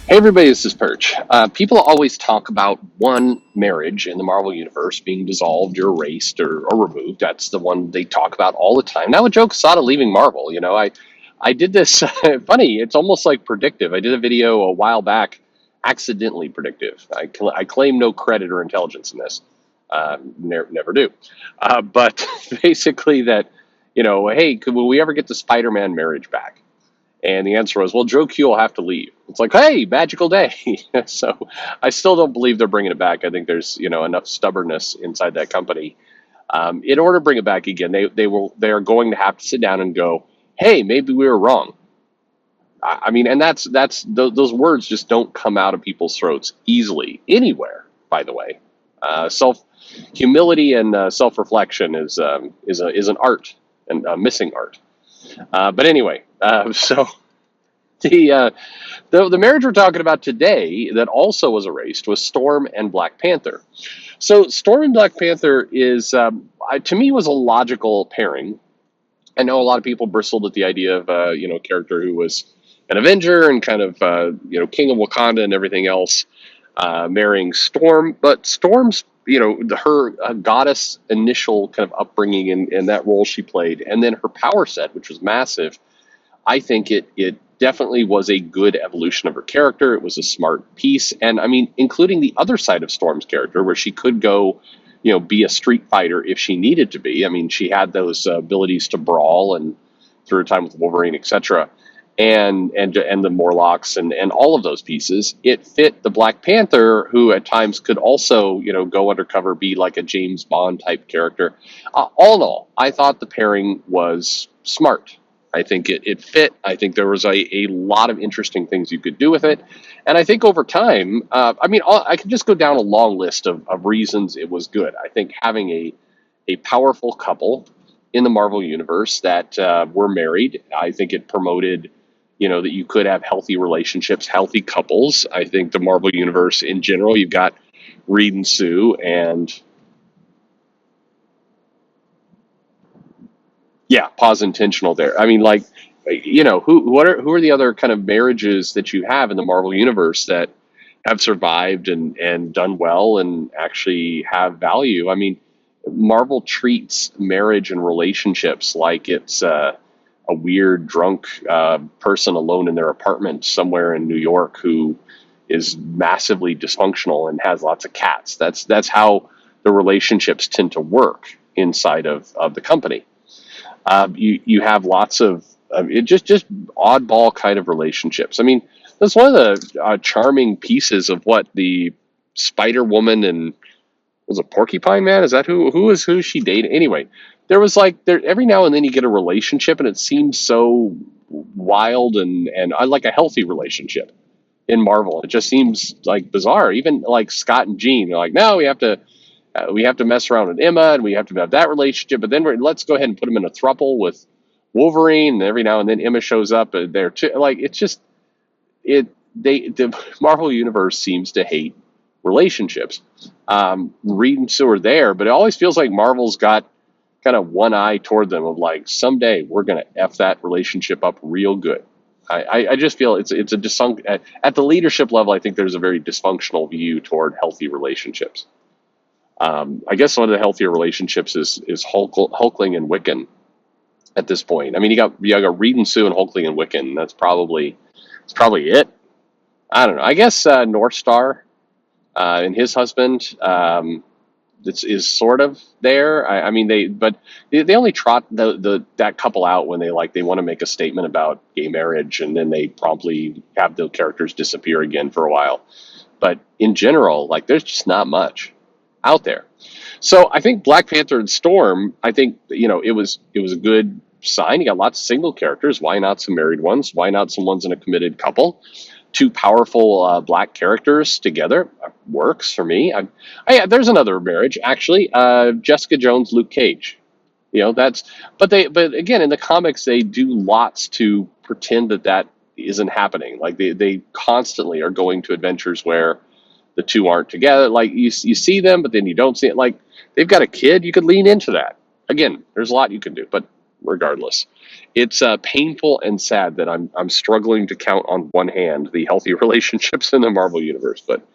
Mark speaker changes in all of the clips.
Speaker 1: Hey everybody, this is Perch. People always talk about one marriage in the Marvel Universe being dissolved or erased or removed. That's the one they talk about all the time. Now, a joke Sada leaving Marvel. I did this, funny, it's almost like predictive. I did a video a while back, accidentally predictive. I claim no credit or intelligence in this. Never do. But basically that, hey, will we ever get the Spider-Man marriage back? And the answer was, well, Joe Q will have to leave. It's like, hey, magical day. So I still don't believe they're bringing it back. I think there's, enough stubbornness inside that company. In order to bring it back again, they are going to have to sit down and go, hey, maybe we were wrong. I mean, and those words just don't come out of people's throats easily anywhere. By the way, self humility and self reflection is an art and a missing art. But anyway, so the the marriage we're talking about today that also was erased was Storm and Black Panther. So Storm and Black Panther is to me was a logical pairing. I know a lot of people bristled at the idea of a character who was an Avenger and kind of King of Wakanda and everything else marrying Storm, but Storm's her goddess initial kind of upbringing and that role she played, and then her power set, which was massive. I think it definitely was a good evolution of her character. It was a smart piece, and I mean, including the other side of Storm's character, where she could go, be a street fighter if she needed to be. I mean, she had those abilities to brawl and through her time with Wolverine, etc. And the Morlocks and all of those pieces. It fit the Black Panther, who at times could also go undercover, be like a James Bond type character. All in all, I thought the pairing was smart. I think it fit. I think there was a lot of interesting things you could do with it. And I think over time, I could just go down a long list of reasons it was good. I think having a powerful couple in the Marvel universe that were married, I think it promoted, that you could have healthy relationships, healthy couples. I think the Marvel universe in general, you've got Reed and Sue, and yeah, pause intentional there. I mean, like, who are the other kind of marriages that you have in the Marvel universe that have survived and done well and actually have value? I mean, Marvel treats marriage and relationships like it's a weird drunk person alone in their apartment somewhere in New York who is massively dysfunctional and has lots of cats. That's how the relationships tend to work inside of the company. You have lots of it just oddball kind of relationships. I mean, that's one of the charming pieces of what the Spider Woman and was it Porcupine Man? Is that who is she dating? Anyway, there was like there every now and then you get a relationship and it seems so wild and I like a healthy relationship in Marvel. It just seems like bizarre. Even like Scott and Jean, they're like, no, we have to mess around with Emma and we have to have that relationship, but then let's go ahead and put them in a throuple with Wolverine. And every now and then Emma shows up there too. Like it's just it the Marvel universe seems to hate relationships. Reed and Sue are there, but it always feels like Marvel's got kind of one eye toward them of like someday we're going to f that relationship up real good. I just feel it's a at the leadership level. I think there's a very dysfunctional view toward healthy relationships. I guess one of the healthier relationships is Hulkling and Wiccan at this point. I mean, you got Reed and Sue and Hulkling and Wiccan. That's probably it. I don't know. I guess North Star and his husband is sort of there. I mean, they only trot that couple out when they want to make a statement about gay marriage, and then they promptly have the characters disappear again for a while. But in general, like there's just not much out there. So I think Black Panther and Storm, I think it was a good sign. You got lots of single characters. Why not some married ones? Why not some ones in a committed couple? Two powerful black characters together works for me. There's another marriage actually. Jessica Jones, Luke Cage. But again in the comics they do lots to pretend that isn't happening. Like they constantly are going to adventures where the two aren't together. Like you see them, but then you don't see it. Like they've got a kid. You could lean into that. Again, there's a lot you can do, but regardless. It's painful and sad that I'm struggling to count on one hand the healthy relationships in the Marvel universe, but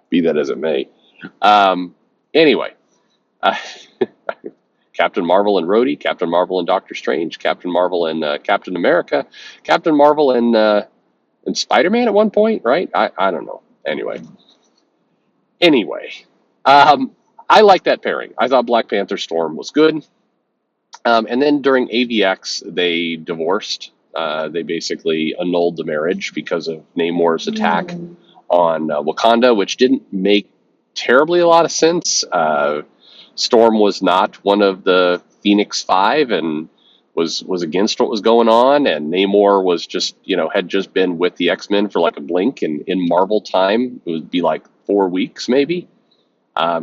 Speaker 1: be that as it may. Anyway, uh, Captain Marvel and Rhodey, Captain Marvel and Doctor Strange, Captain Marvel and Captain America, Captain Marvel and Spider Man at one point, right? I don't know. Anyway, um, I like that pairing. I thought Black Panther Storm was good. And then during AVX, they divorced. They basically annulled the marriage because of Namor's attack on Wakanda, which didn't make terribly a lot of sense. Storm was not one of the Phoenix Five and was against what was going on, and Namor was just had just been with the X-Men for like a blink, and in Marvel time it would be like 4 weeks maybe.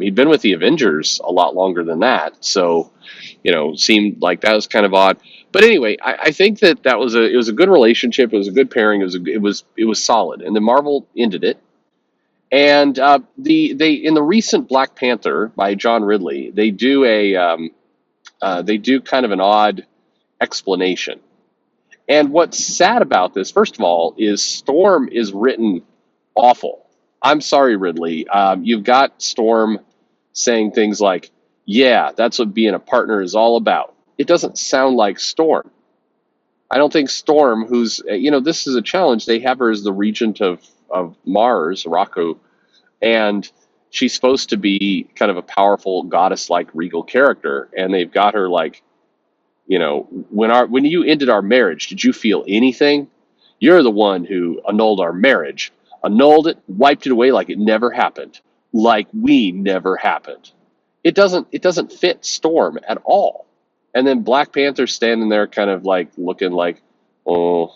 Speaker 1: He'd been with the Avengers a lot longer than that, so seemed like that was kind of odd. But anyway, I think that was it was a good relationship. It was a good pairing. It was solid, and then Marvel ended it. And they in the recent Black Panther by John Ridley, they do kind of an odd explanation. And what's sad about this, first of all, is Storm is written awful. I'm sorry, Ridley. You've got Storm saying things like, "Yeah, that's what being a partner is all about." It doesn't sound like Storm. I don't think Storm, who's this is a challenge. They have her as the regent of Mars, Raku, and she's supposed to be kind of a powerful goddess-like regal character, and they've got her like, when you ended our marriage, did you feel anything? You're the one who annulled our marriage, annulled it, wiped it away like it never happened, like we never happened. It doesn't fit Storm at all. And then Black Panther standing there, kind of like looking like, oh,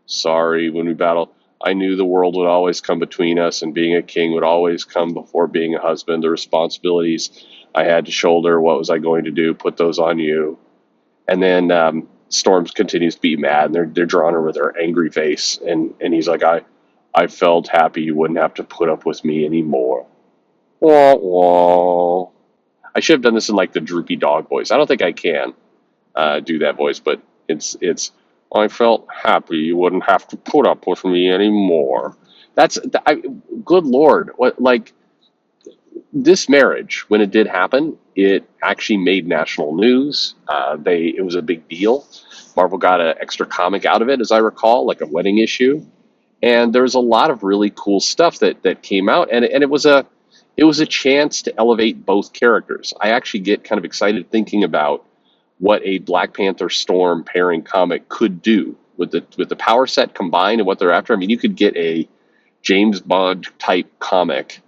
Speaker 1: sorry. When we battle, I knew the world would always come between us, and being a king would always come before being a husband. The responsibilities I had to shoulder, what was I going to do? Put those on you. And then Storm continues to be mad, and they're drawing her with her angry face, and he's like, I felt happy you wouldn't have to put up with me anymore. Wah, wah. I should have done this in like the droopy dog voice. I don't think I can do that voice, but it's. I felt happy you wouldn't have to put up with me anymore. Good Lord, what like this marriage, when it did happen, it actually made national news. It was a big deal. Marvel got an extra comic out of it, as I recall, like a wedding issue, and there was a lot of really cool stuff that came out, and it was a chance to elevate both characters. I actually get kind of excited thinking about what a Black Panther Storm pairing comic could do with the power set combined and what they're after. I mean, you could get a James Bond type comic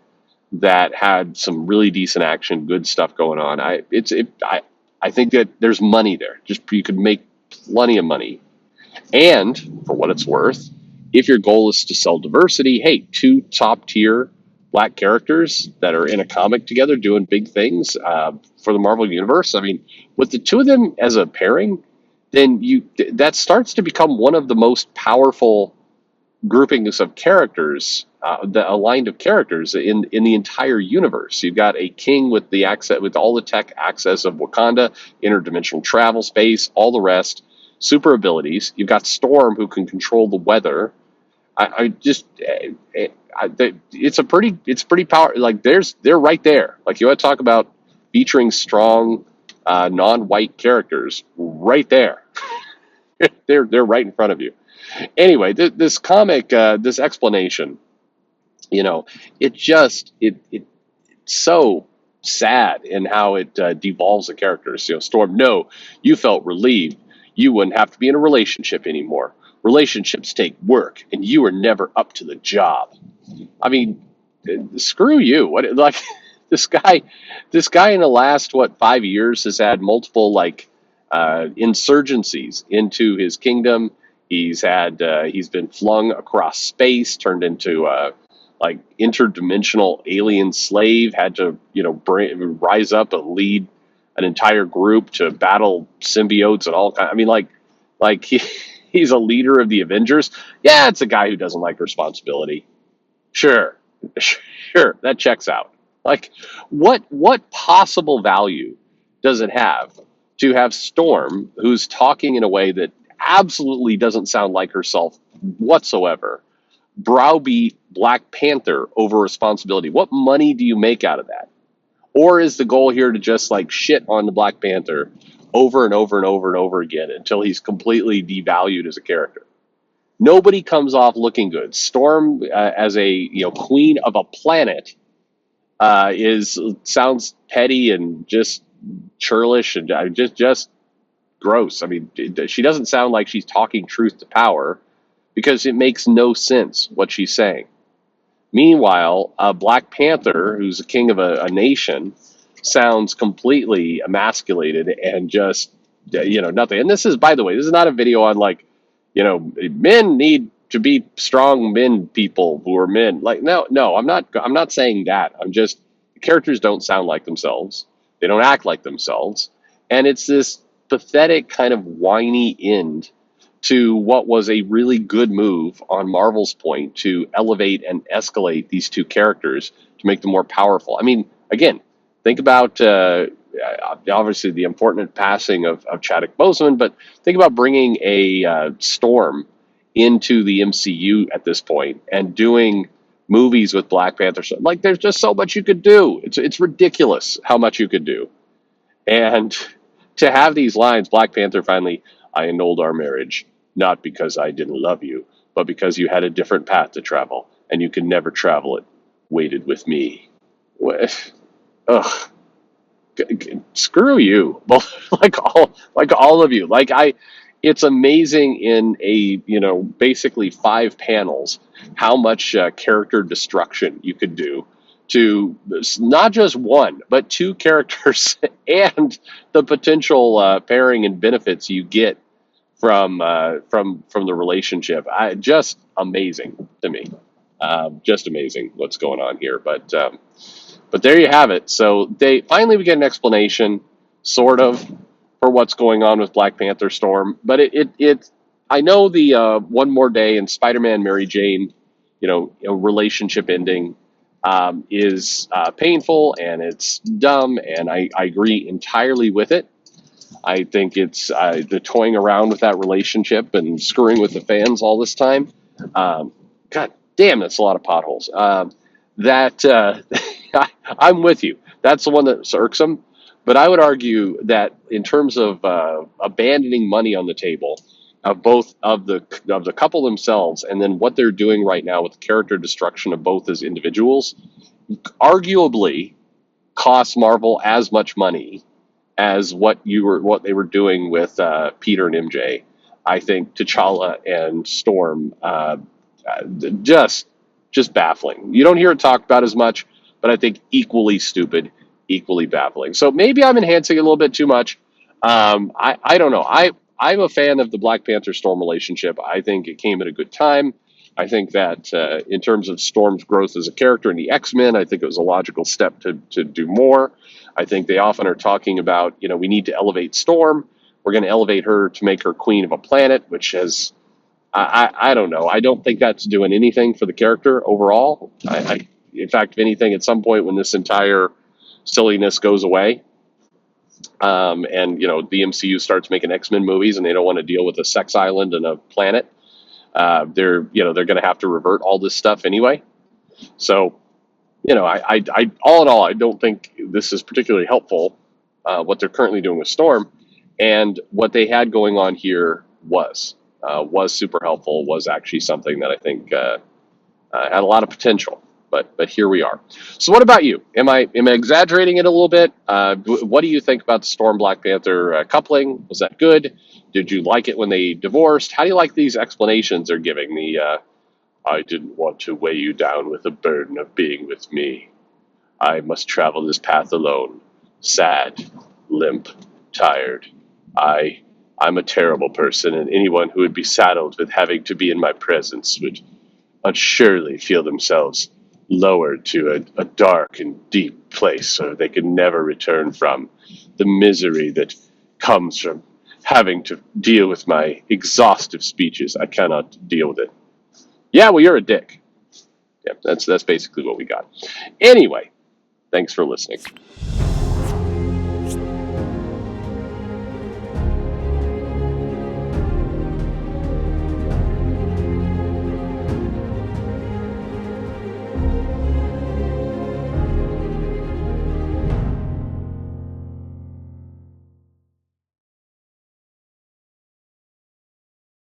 Speaker 1: that had some really decent action, good stuff going on. I think that there's money there. Just you could make plenty of money. And for what it's worth, if your goal is to sell diversity, hey, two top tier black characters that are in a comic together doing big things for the Marvel universe. I mean, with the two of them as a pairing, then that starts to become one of the most powerful groupings of characters, the aligned of characters in the entire universe. You've got a king with the access, with all the tech access of Wakanda, interdimensional travel, space, all the rest, super abilities. You've got Storm, who can control the weather. It's pretty power. Like they're right there. Like you want to talk about featuring strong, non-white characters, right there. they're right in front of you. Anyway, this comic, this explanation, it's so sad in how it devolves the characters. Storm, no, you felt relieved. You wouldn't have to be in a relationship anymore. Relationships take work, and you were never up to the job. I mean, screw you. What like this guy? This guy in the last 5 years has had multiple insurgencies into his kingdom. He's been flung across space, turned into interdimensional alien slave. Had to rise up and lead an entire group to battle symbiotes and all kind. I mean, he's a leader of the Avengers. Yeah, it's a guy who doesn't like responsibility. Sure, sure, that checks out. Like, what possible value does it have to have Storm, who's talking in a way that absolutely doesn't sound like herself whatsoever, browbeat Black Panther over responsibility. What money do you make out of that? Or is the goal here to just like shit on the Black Panther over and over and over and over again until he's completely devalued as a character? Nobody comes off looking good. Storm, as a queen of a planet, is sounds petty and just churlish and just gross. I mean, she doesn't sound like she's talking truth to power because it makes no sense what she's saying. Meanwhile, Black Panther, who's the king of a nation, sounds completely emasculated and just nothing. And this is, by the way, this is not a video on like men need to be strong men people who are men. Like no, I'm not saying that. I'm just the characters don't sound like themselves. They don't act like themselves, and it's this pathetic kind of whiny end to what was a really good move on Marvel's point to elevate and escalate these two characters to make them more powerful. I mean, again, think about obviously the important passing of Chadwick Boseman, but think about bringing a Storm into the MCU at this point and doing movies with Black Panther. Like, there's just so much you could do. It's ridiculous how much you could do. And to have these lines, Black Panther finally, I annulled our marriage, not because I didn't love you, but because you had a different path to travel, and you could never travel it. Waited with me. Ugh. Screw you. Well, like all of you. It's amazing in a basically 5 panels how much character destruction you could do to not just one but 2 characters and the potential pairing and benefits you get from the relationship. Just amazing to me. Just amazing what's going on here. But there you have it. So we get an explanation, sort of, for what's going on with Black Panther Storm. But I know the One More Day and Spider-Man Mary Jane, relationship ending is painful and it's dumb, and I agree entirely with it. I think it's the toying around with that relationship and screwing with the fans all this time. God damn, that's a lot of potholes. That I'm with you. That's the one that's irksome. But I would argue that in terms of abandoning money on the table of both of the couple themselves, and then what they're doing right now with character destruction of both as individuals, arguably costs Marvel as much money as what they were doing with Peter and MJ. I think T'Challa and Storm just baffling. You don't hear it talked about as much, but I think equally stupid, equally baffling. So maybe I'm enhancing it a little bit too much. I don't know. I'm a fan of the Black Panther Storm relationship. I think it came at a good time. I think that in terms of Storm's growth as a character in the X-Men, I think it was a logical step to do more. I think they often are talking about, we need to elevate Storm. We're going to elevate her to make her queen of a planet, which has, I don't know. I don't think that's doing anything for the character overall. In fact, if anything, at some point when this entire silliness goes away, and the MCU starts making X-Men movies and they don't want to deal with a sex island and a planet, they're going to have to revert all this stuff anyway. So, I all in all, I don't think this is particularly helpful. What they're currently doing with Storm, and what they had going on here was super helpful. Was actually something that I think had a lot of potential. But here we are. So what about you? Am I exaggerating it a little bit? What do you think about the Storm Black Panther coupling? Was that good? Did you like it when they divorced? How do you like these explanations they're giving? I didn't want to weigh you down with the burden of being with me. I must travel this path alone. Sad, limp, tired. I'm a terrible person, and anyone who would be saddled with having to be in my presence would surely feel themselves lowered to a dark and deep place where they could never return from. The misery that comes from having to deal with my exhaustive speeches. I cannot deal with it. Yeah, well, you're a dick. Yeah, that's basically what we got. Anyway, thanks for listening.